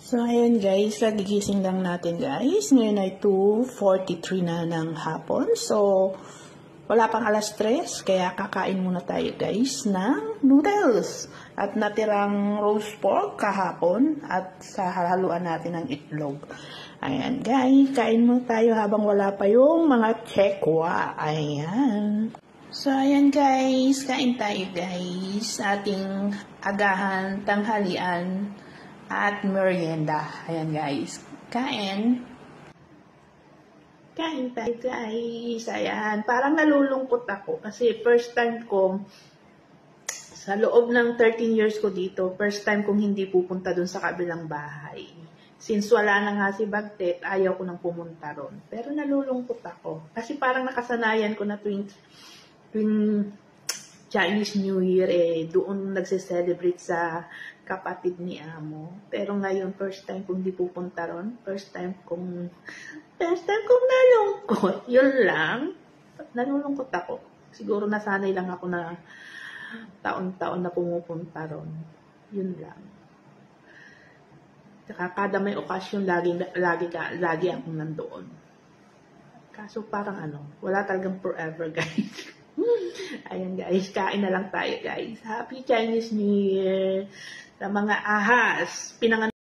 So, ayan guys, kagigising lang natin guys. Ngayon ay 2:43 na ng hapon. So, wala pang alas 3, kaya kakain muna tayo guys ng noodles. At natirang roast pork kahapon at sa haluan natin ng itlog. Ayan guys, kain muna tayo habang wala pa yung mga tsekwa. Ayan. So, ayan guys, kain tayo guys. Ating agahan, tanghalian, at merienda. Ayan guys. Kain tayo guys. Ayan. Parang nalulungkot ako kasi first time ko sa loob ng 13 years ko dito, first time kong hindi pupunta dun sa kabilang bahay. Since wala na nga si Bagtet, ayaw ko nang pumunta ron. Pero nalulungkot ako. Kasi parang nakasanayan ko na tuwing Chinese New Year, doon nagse-celebrate sa kapatid ni Amo. Pero ngayon, first time kong di pupunta ron. First time kong nalungkot. Yun lang. Nalulungkot ako. Siguro nasanay lang ako na taon-taon na pumupunta ron. Yun lang. Saka kada may okasyon, lagi akong nandoon. Kaso parang wala talagang forever guys. Ayan guys, kain na lang tayo guys. Happy Chinese New Year sa mga ahas.